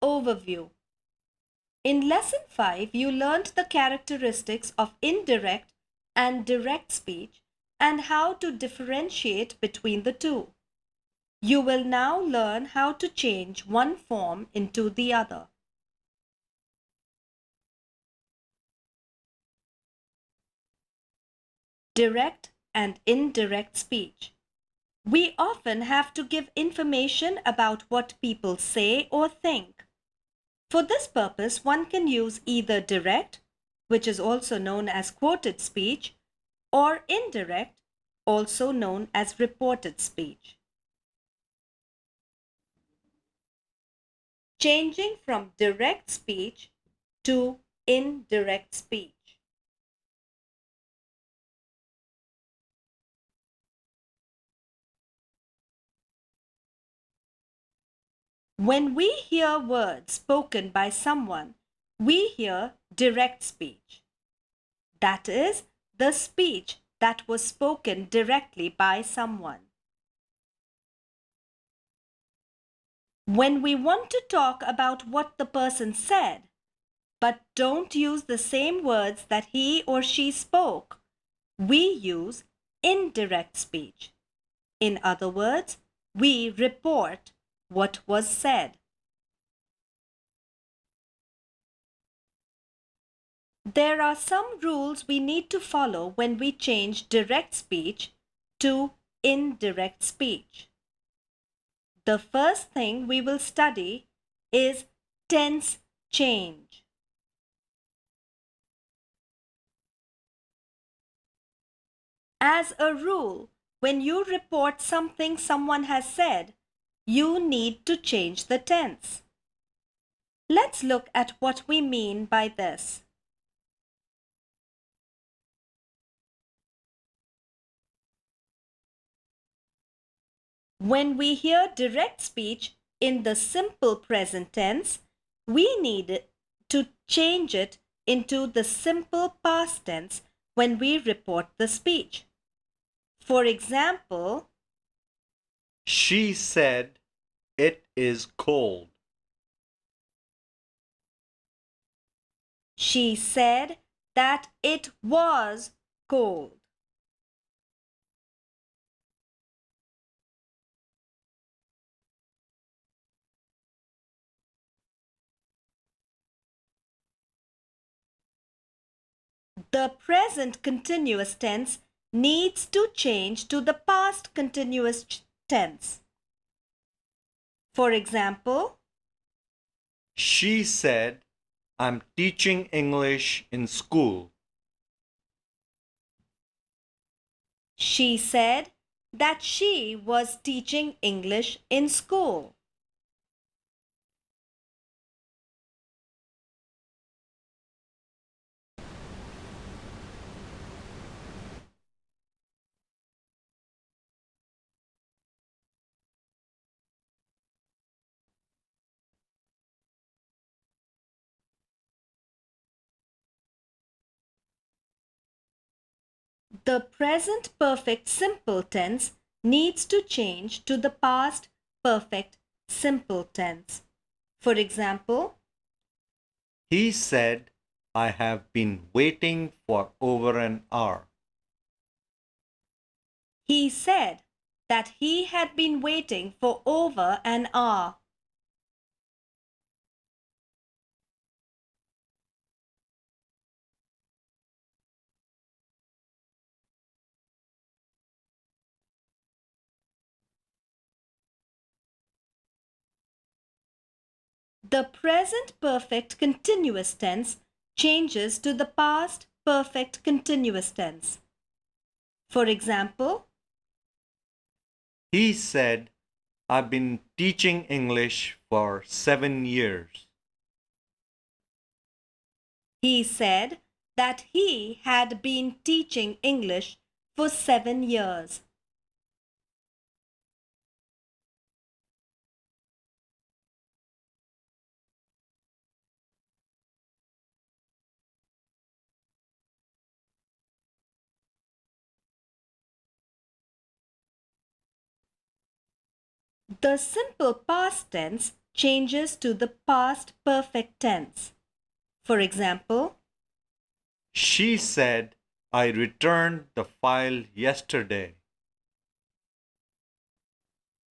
overview. In Lesson 5, you learned the characteristics of indirect and direct speech and how to differentiate between the two. You will now learn how to change one form into the other. Direct and indirect speech. We often have to give information about what people say or think. For this purpose, one can use either direct, which is also known as quoted speech, or indirect, also known as reported speech. Changing from direct speech to indirect speech. When we hear words spoken by someone, we hear direct speech. That is, the speech that was spoken directly by someone. When we want to talk about what the person said, but don't use the same words that he or she spoke, we use indirect speech. In other words, we report what was said. There are some rules we need to follow when we change direct speech to indirect speech. The first thing we will study is tense change. As a rule, when you report something someone has said, you need to change the tense. Let's look at what we mean by this. When we hear direct speech in the simple present tense, we need to change it into the simple past tense when we report the speech. For example, She said it is cold. she said that it was cold. The present continuous tense needs to change to the past continuous tense. For example, She said, I'm teaching English in school. she said that she was teaching English in school. The present perfect simple tense needs to change to the past perfect simple tense. For example, He said, I have been waiting for over an hour. he said that he had been waiting for over an hour. The present perfect continuous tense changes to the past perfect continuous tense. For example, He said, I've been teaching English for 7 years. he said that he had been teaching English for 7 years. The simple past tense changes to the past perfect tense. For example, She said, I returned the file yesterday.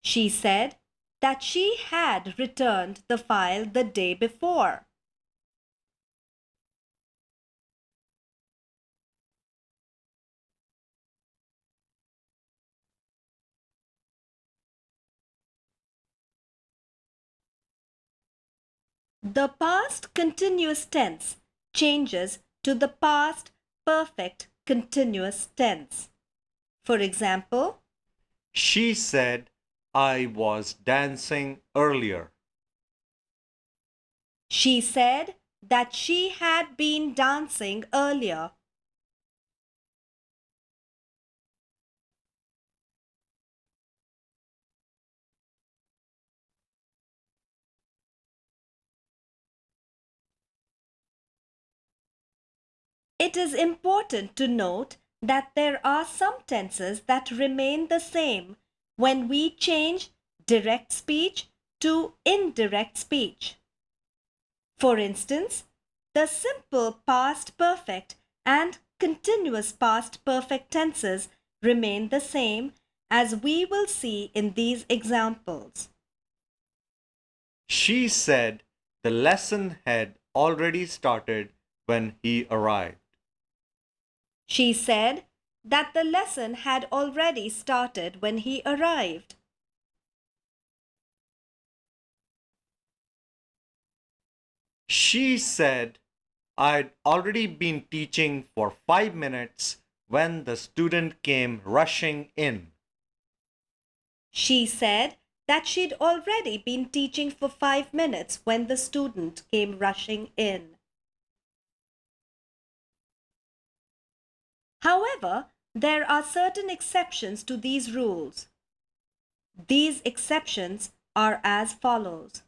she said that she had returned the file the day before. The past continuous tense changes to the past perfect continuous tense. For example, She said, I was dancing earlier. she said that she had been dancing earlier. It is important to note that there are some tenses that remain the same when we change direct speech to indirect speech. For instance, the simple past perfect and continuous past perfect tenses remain the same, as we will see in these examples. She said the lesson had already started when he arrived. She said that the lesson had already started when he arrived. She said, I'd already been teaching for 5 minutes when the student came rushing in. She said that she'd already been teaching for 5 minutes when the student came rushing in. However, there are certain exceptions to these rules. These exceptions are as follows.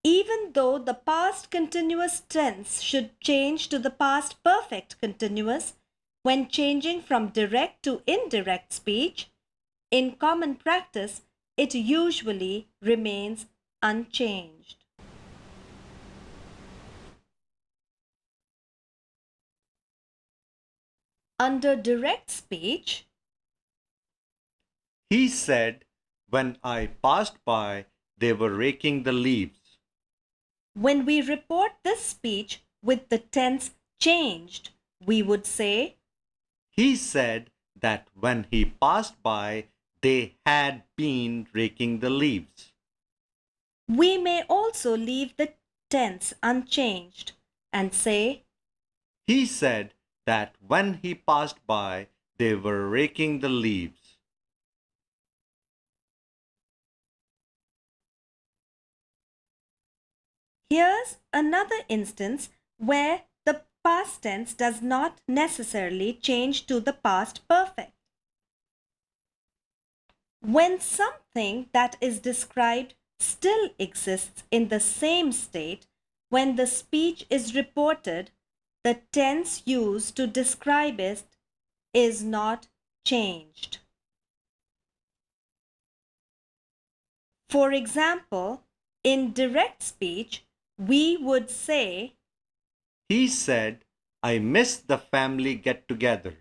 Even though the past continuous tense should change to the past perfect continuous when changing from direct to indirect speech, in common practice, it usually remains unchanged. Under direct speech, He said, when I passed by, they were raking the leaves. when we report this speech with the tense changed, we would say, He said that when he passed by, they had been raking the leaves. we may also leave the tense unchanged and say, He said that when he passed by, they were raking the leaves. here's another instance where the past tense does not necessarily change to the past perfect. When something that is described still exists in the same state, when the speech is reported, the tense used to describe it is not changed. For example, in direct speech, we would say, He said, I miss the family get togethers.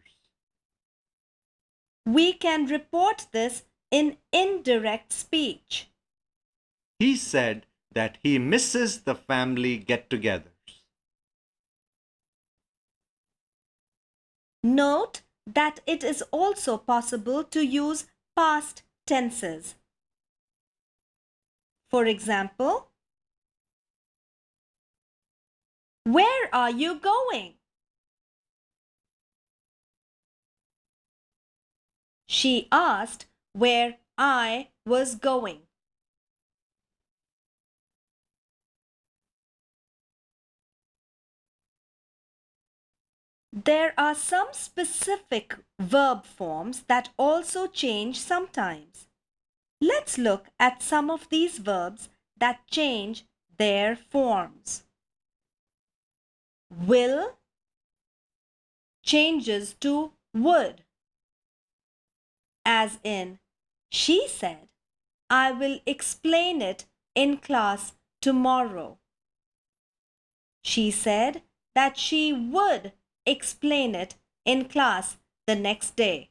we can report this in indirect speech. He said that he misses the family get togethers. Note that it is also possible to use past tenses. For example, where are you going? She asked where I was going. There are some specific verb forms that also change sometimes. Let's look at some of these verbs that change their forms. Will changes to would, as in, she said, I will explain it in class tomorrow. She said that she would explain it in class the next day.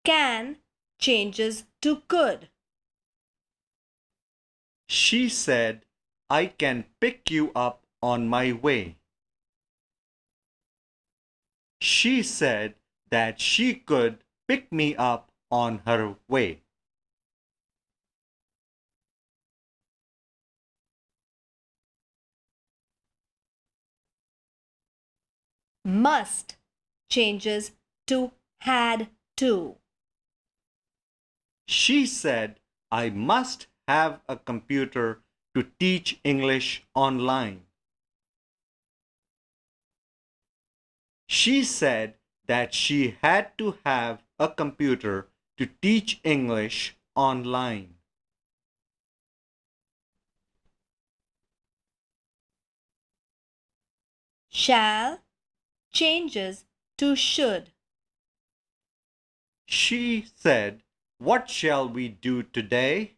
Can changes to could. She said, I can pick you up on my way. She said that she could pick me up on her way. Must changes to had to. She said, I must have a computer to teach English online. She said that she had to have a computer to teach English online. Shall changes to should. She said, what shall we do today?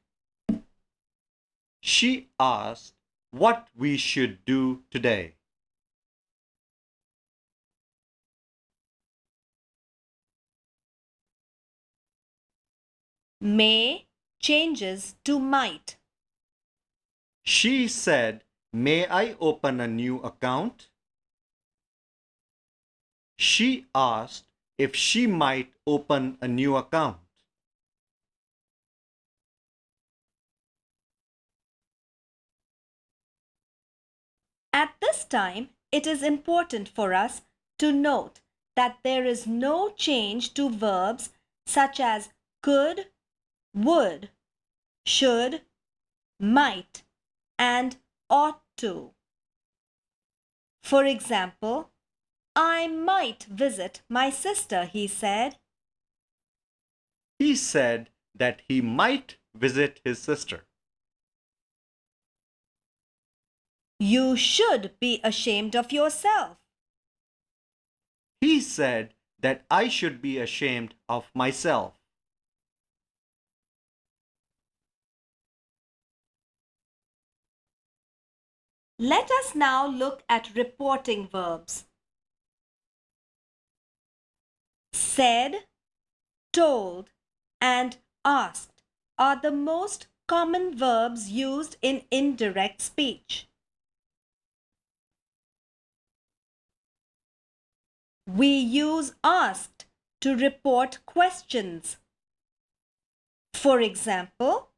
She asked what we should do today. May changes to might. She said, may I open a new account? She asked if she might open a new account. At this time, it is important for us to note that there is no change to verbs such as could, would, should, might, and ought to. For example, I might visit my sister, he said. He said that he might visit his sister. You should be ashamed of yourself. He said that I should be ashamed of myself. Let us now look at reporting verbs. Said, told, and asked are the most common verbs used in indirect speech. We use asked to report questions. For example,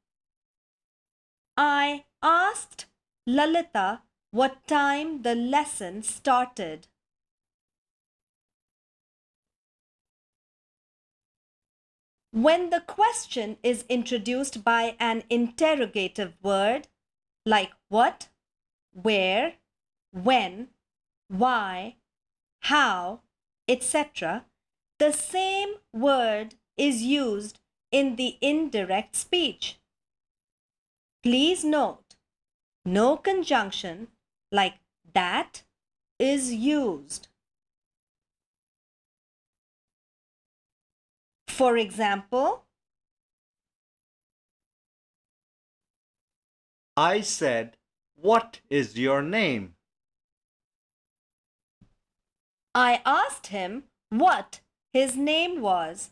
I asked Lalita what time the lesson started. When the question is introduced by an interrogative word like what, where, when, why, how, etc., the same word is used in the indirect speech. Please note, no conjunction like that is used. For example, I said, what is your name? I asked him what his name was.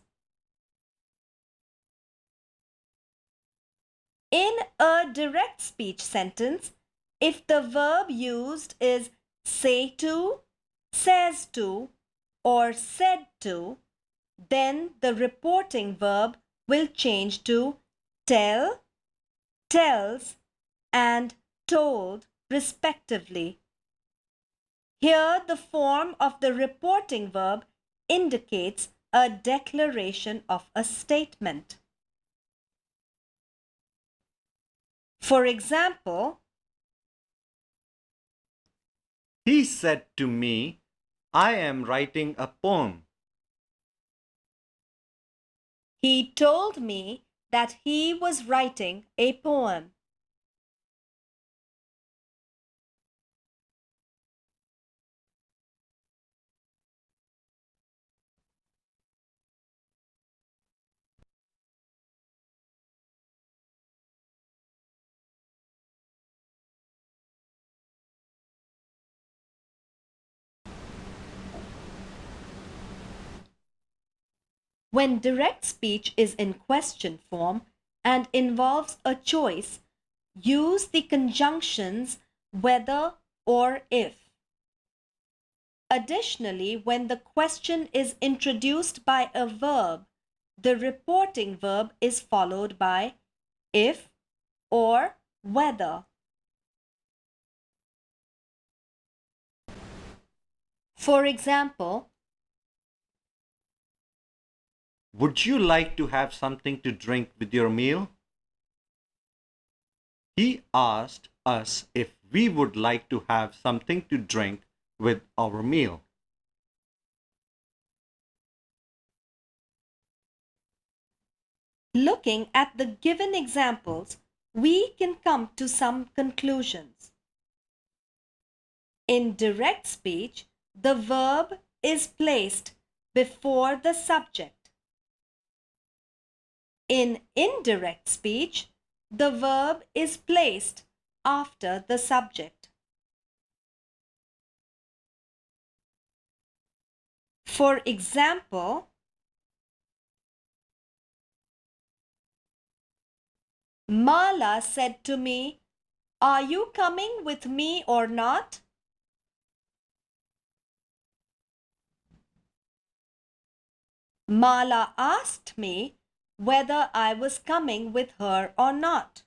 In a direct speech sentence, if the verb used is say to, says to, or said to, then the reporting verb will change to tell, tells, and told respectively. Here, the form of the reporting verb indicates a declaration of a statement. For example, He said to me, I am writing a poem. he told me that he was writing a poem. When direct speech is in question form and involves a choice, use the conjunctions whether or if. Additionally, when the question is introduced by a verb, the reporting verb is followed by if or whether. For example, would you like to have something to drink with your meal? He asked us if we would like to have something to drink with our meal. looking at the given examples, we can come to some conclusions. In direct speech, the verb is placed before the subject. In indirect speech, the verb is placed after the subject. For example, Mala said to me, "Are you coming with me or not?" Mala asked me whether I was coming with her or not.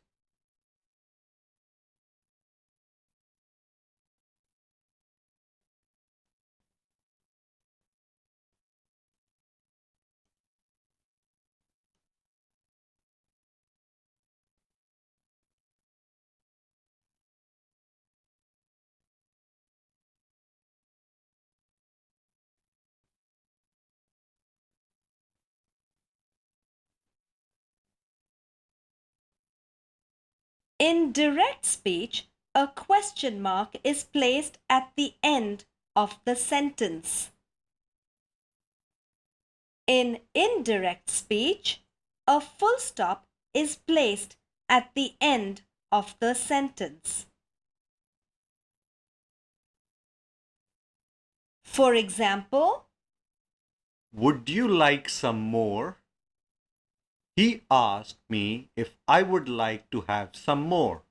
In direct speech, a question mark is placed at the end of the sentence. In indirect speech, a full stop is placed at the end of the sentence. For example, Would you like some more? He asked me if I would like to have some more.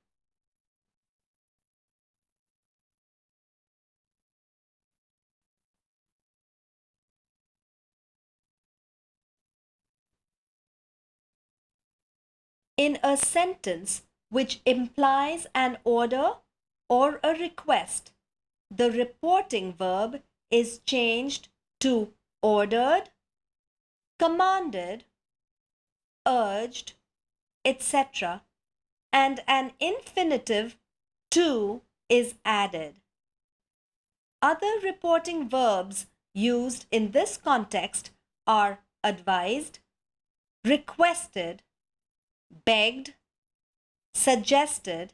in a sentence which implies an order or a request, the reporting verb is changed to ordered, commanded, urged, etc., and an infinitive to is added. Other reporting verbs used in this context are advised, requested, begged, suggested,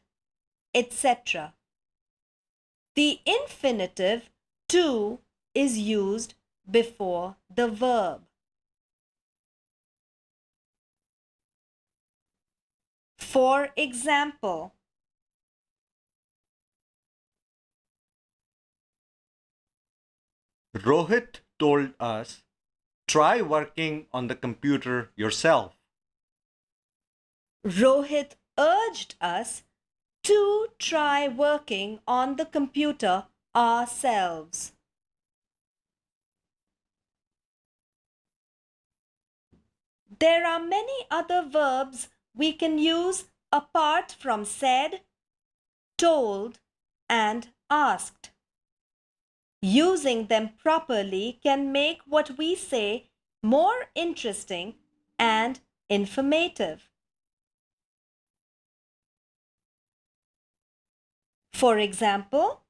etc. The infinitive to is used before the verb. For example, Rohit told us, try working on the computer yourself. Rohit urged us to try working on the computer ourselves. There are many other verbs we can use apart from said, told, and asked. Using them properly can make what we say more interesting and informative. For example,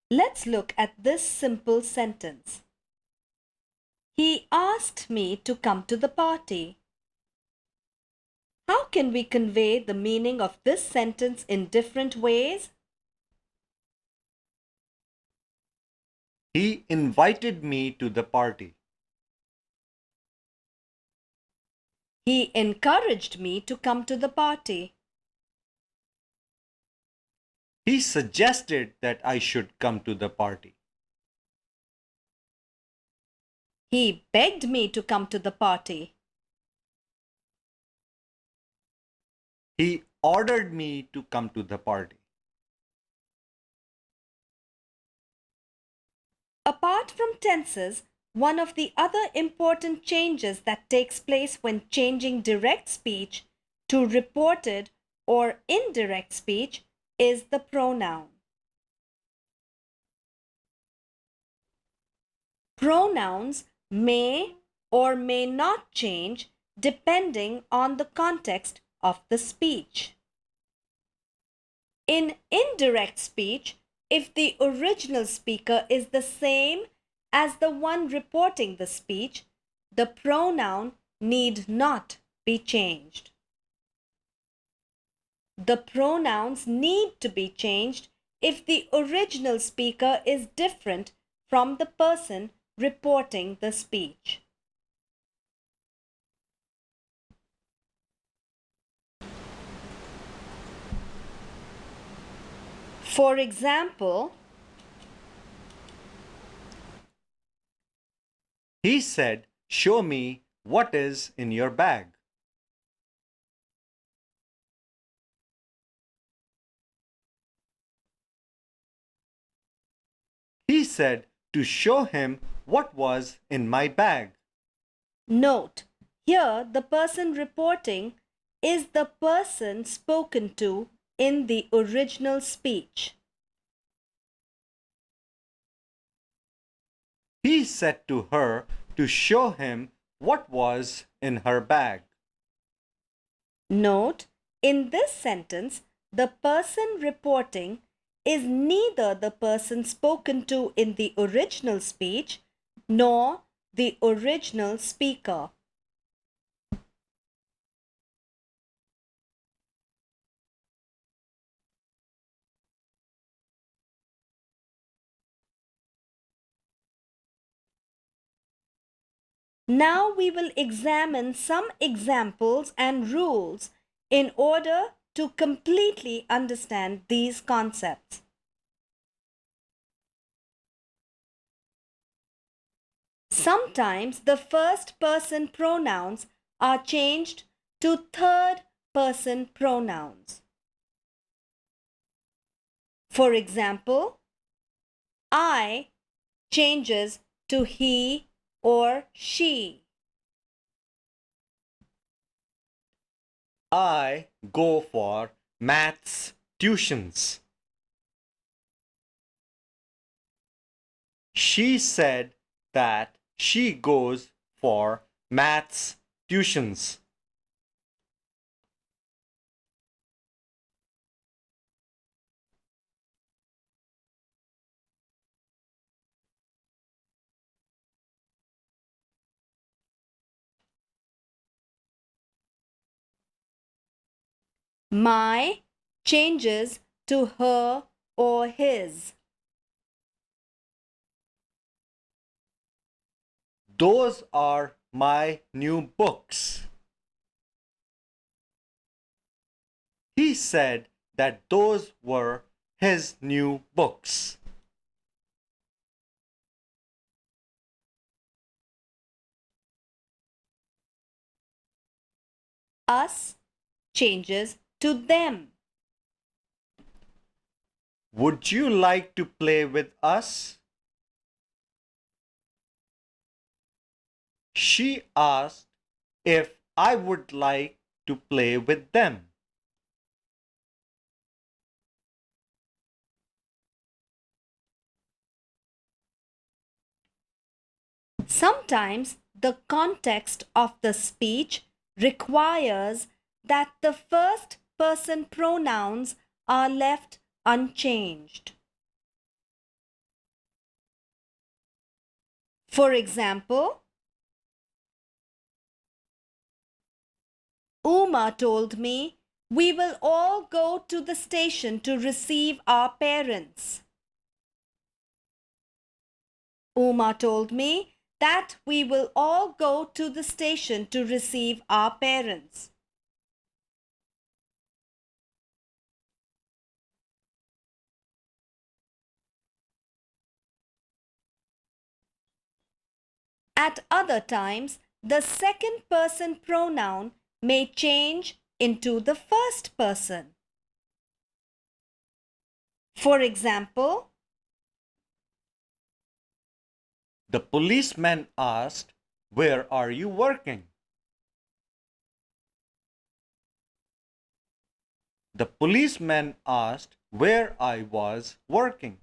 let's look at this simple sentence. He asked me to come to the party. How can we convey the meaning of this sentence in different ways? He invited me to the party. He encouraged me to come to the party. He suggested that I should come to the party. He begged me to come to the party. He ordered me to come to the party. Apart from tenses, one of the other important changes that takes place when changing direct speech to reported or indirect speech is the pronoun. Pronouns may or may not change depending on the context of the speech. In indirect speech, if the original speaker is the same as the one reporting the speech, the pronoun need not be changed. The pronouns need to be changed if the original speaker is different from the person reporting the speech. For example, He said, "Show me what is in your bag." He said to show him what was in my bag. note, here the person reporting is the person spoken to in the original speech. He said to her to show him what was in her bag. Note, in this sentence, the person reporting is neither the person spoken to in the original speech nor the original speaker. Now we will examine some examples and rules in order to completely understand these concepts. Sometimes the first person pronouns are changed to third person pronouns. For example, I changes to he or she. I go for maths tuitions. She said that she goes for maths tuitions. My changes to her or his. Those are my new books. He said that those were his new books. Us changes to them. Would you like to play with us? She asked if I would like to play with them. Sometimes the context of the speech requires that the first person pronouns are left unchanged. For example, Uma told me we will all go to the station to receive our parents. Uma told me that we will all go to the station to receive our parents. At other times, the second person pronoun may change into the first person. For example, the policeman asked, "Where are you working?" The policeman asked where I was working.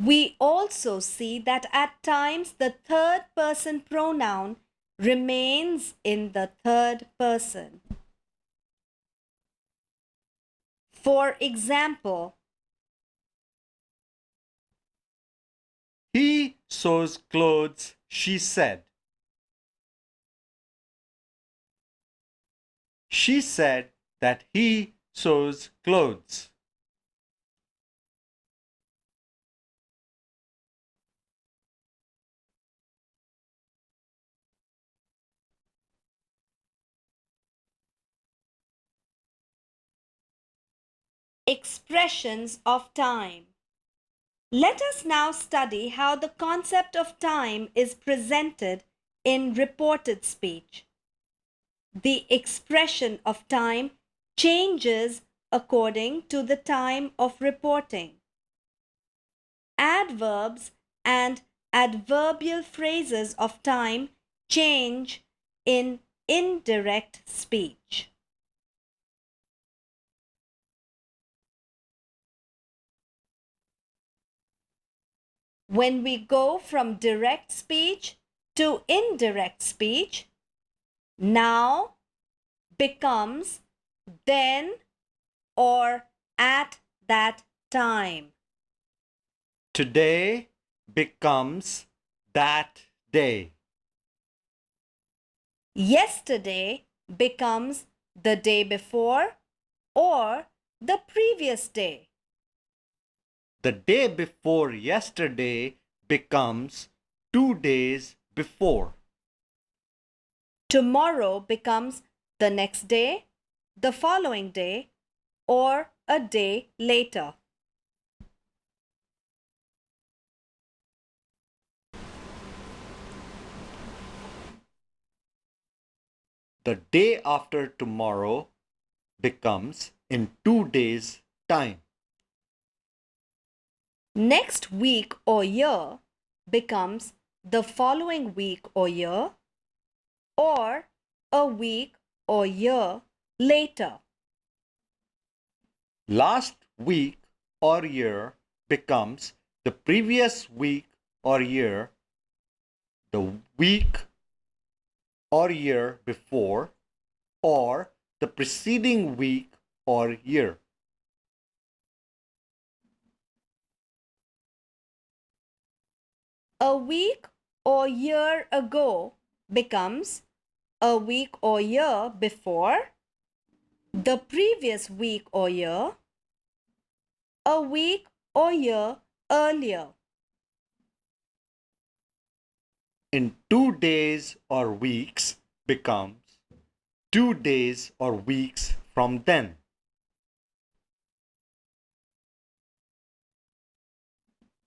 we also see that at times the third person pronoun remains in the third person. For example, He sews clothes, she said. She said that he sews clothes. expressions of time. Let us now study how the concept of time is presented in reported speech. The expression of time changes according to the time of reporting. Adverbs and adverbial phrases of time change in indirect speech. When we go from direct speech to indirect speech, now becomes then or at that time. Today becomes that day. Yesterday becomes the day before or the previous day. The day before yesterday becomes 2 days before. Tomorrow becomes the next day, the following day, or a day later. The day after tomorrow becomes in 2 days' time. Next week or year becomes the following week or year, or a week or year later. Last week or year becomes the previous week or year, the week or year before, or the preceding week or year. A week or year ago becomes a week or year before, the previous week or year, a week or year earlier. In 2 days or weeks becomes 2 days or weeks from then.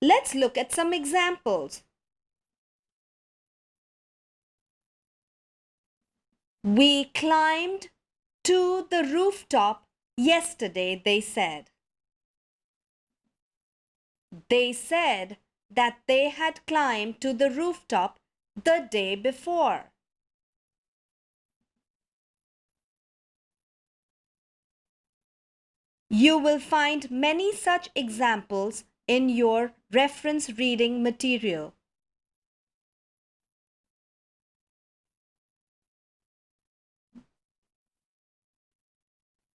Let's look at some examples. We climbed to the rooftop yesterday, they said. They said that they had climbed to the rooftop the day before. You will find many such examples in your reference reading material.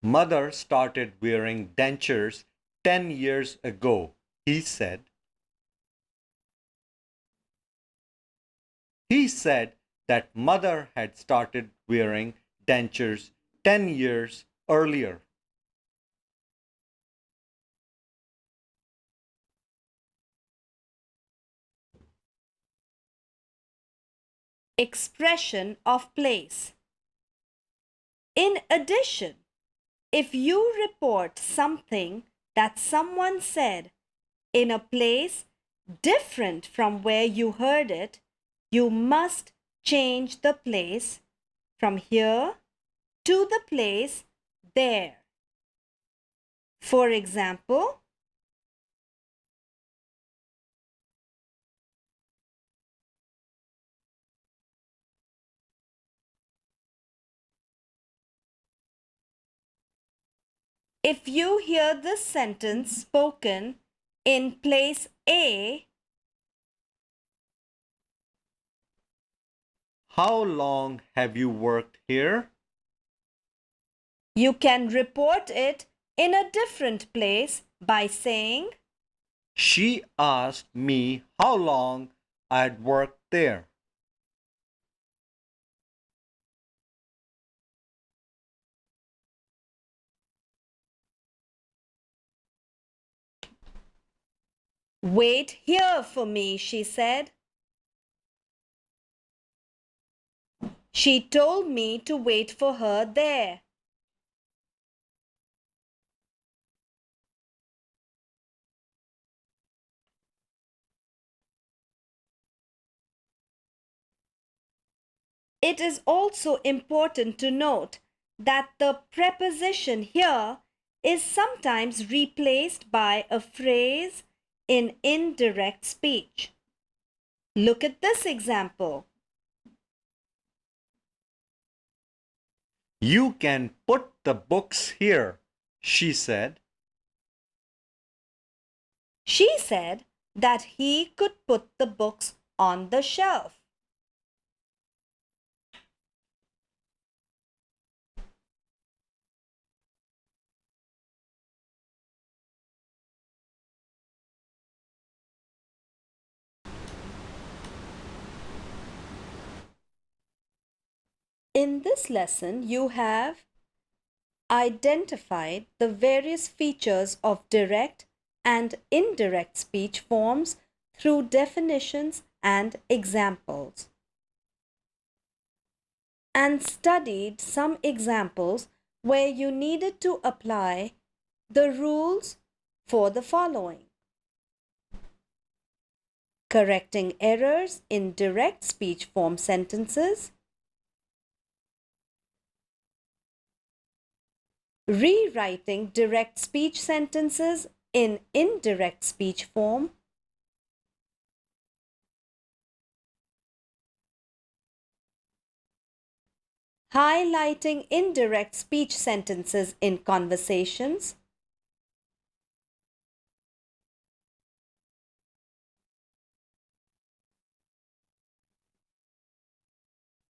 Mother started wearing dentures 10 years ago, he said. He said that mother had started wearing dentures 10 years earlier. Expression of place. In addition, If you report something that someone said in a place different from where you heard it, you must change the place from here to the place there. For example, if you hear this sentence spoken in place A, How long have you worked here? you can report it in a different place by saying, She asked me how long I'd worked there. "Wait here for me," she said. She told me to wait for her there. It is also important to note that the preposition here is sometimes replaced by a phrase in indirect speech. Look at this example. You can put the books here, she said. She said that he could put the books on the shelf. In this lesson, you have identified the various features of direct and indirect speech forms through definitions and examples, and studied some examples where you needed to apply the rules for the following: correcting errors in direct speech form sentences, rewriting direct speech sentences in indirect speech form, highlighting indirect speech sentences in conversations,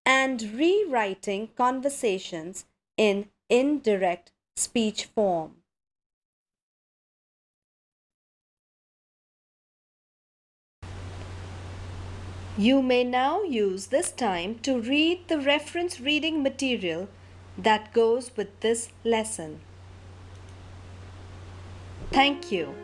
and rewriting conversations in indirect speech form. You may now use this time to read the reference reading material that goes with this lesson. Thank you.